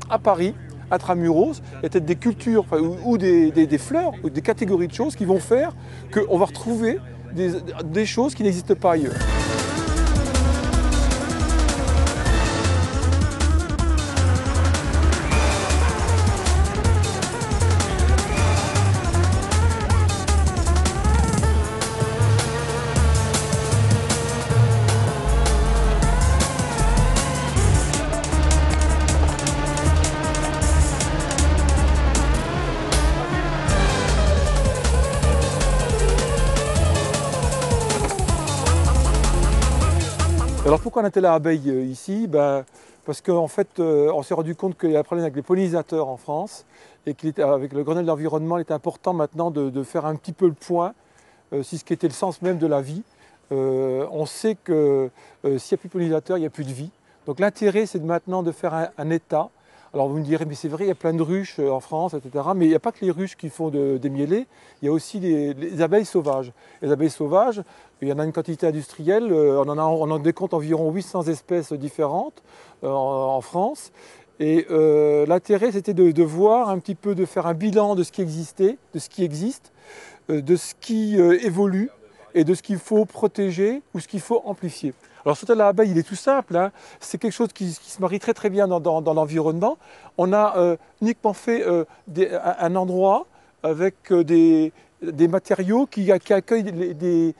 à Paris, intramuros, il y a peut-être des cultures ou des fleurs, ou des catégories de choses qui vont faire qu'on va retrouver des choses qui n'existent pas ailleurs. Alors pourquoi on était à l'abeille ici? Parce qu'en fait, on s'est rendu compte qu'il y a un problème avec les pollinisateurs en France et qu'avec le Grenelle de l'environnement, il était important maintenant de faire un petit peu le point sur ce qui était le sens même de la vie. On sait que s'il n'y a plus de pollinisateurs, il n'y a plus de vie. Donc l'intérêt, c'est maintenant de faire un état. Alors vous me direz, mais c'est vrai, il y a plein de ruches en France, etc. Mais il n'y a pas que les ruches qui font des mielés, il y a aussi les abeilles sauvages. Les abeilles sauvages, il y en a une quantité industrielle, on en décompte environ 800 espèces différentes en France. Et l'intérêt, c'était de voir un petit peu, de faire un bilan de ce qui existait, de ce qui existe, de ce qui évolue et de ce qu'il faut protéger ou ce qu'il faut amplifier. Alors ce hôtel à abeilles, il est tout simple, hein. C'est quelque chose qui se marie très très bien dans l'environnement. On a uniquement fait un endroit avec des matériaux qui accueillent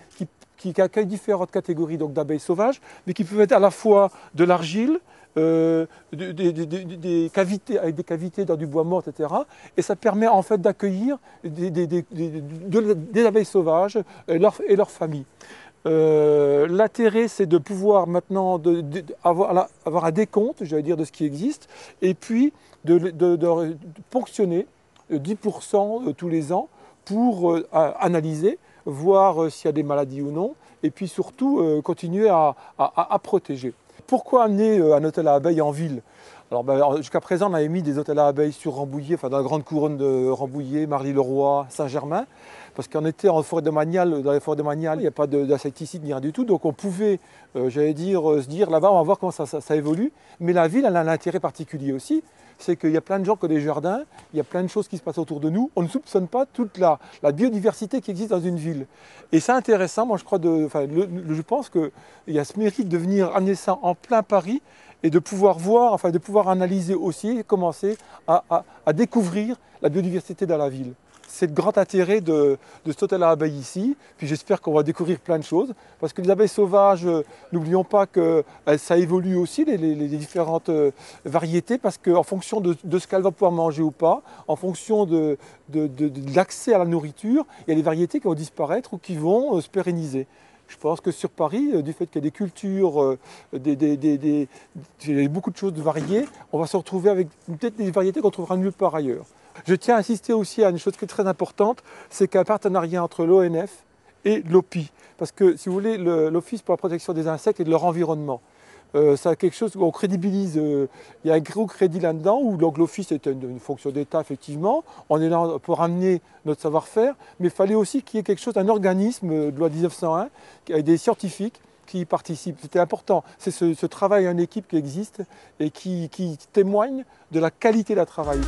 différentes catégories d'abeilles sauvages, mais qui peuvent être à la fois de l'argile, des cavités, avec des cavités dans du bois mort, etc. Et ça permet en fait d'accueillir des abeilles sauvages et leurs familles. L'intérêt, c'est de pouvoir maintenant avoir un décompte, j'allais dire, de ce qui existe, et puis de ponctionner 10% tous les ans pour analyser, voir s'il y a des maladies ou non, et puis surtout continuer à protéger. Pourquoi amener un hôtel à abeilles en ville? Alors jusqu'à présent, on avait mis des hôtels à abeilles sur Rambouillet, enfin dans la grande couronne de Rambouillet, Marly-le-Roi, Saint-Germain, parce qu'on était en forêt de Manial, dans les forêts de Manial, il n'y a pas d'insecticides ni rien du tout, donc on pouvait, j'allais dire, se dire là-bas, on va voir comment ça évolue. Mais la ville, elle a un intérêt particulier aussi, c'est qu'il y a plein de gens qui ont des jardins, il y a plein de choses qui se passent autour de nous, on ne soupçonne pas toute la biodiversité qui existe dans une ville. Et c'est intéressant, moi je crois, je pense qu'il y a ce mérite de venir amener ça en plein Paris, et de pouvoir voir, enfin de pouvoir analyser aussi et commencer à découvrir la biodiversité dans la ville. C'est le grand intérêt de cet hôtel à abeilles ici, puis j'espère qu'on va découvrir plein de choses, parce que les abeilles sauvages, n'oublions pas que ça évolue aussi, les différentes variétés, parce qu'en fonction de ce qu'elles vont pouvoir manger ou pas, en fonction de l'accès à la nourriture, il y a des variétés qui vont disparaître ou qui vont se pérenniser. Je pense que sur Paris, du fait qu'il y a des cultures, beaucoup de choses variées, on va se retrouver avec peut-être des variétés qu'on trouvera nulle part ailleurs. Je tiens à insister aussi à une chose qui est très importante, c'est qu'un partenariat entre l'ONF et l'OPI. Parce que, si vous voulez, l'Office pour la protection des insectes et de leur environnement, c'est quelque chose où on crédibilise, il y a un gros crédit là-dedans, où l'Office est une fonction d'État, effectivement, on est là pour amener notre savoir-faire, mais il fallait aussi qu'il y ait quelque chose, un organisme de loi 1901, avec des scientifiques qui y participent. C'était important, c'est ce travail en équipe qui existe et qui témoigne de la qualité d'un travail.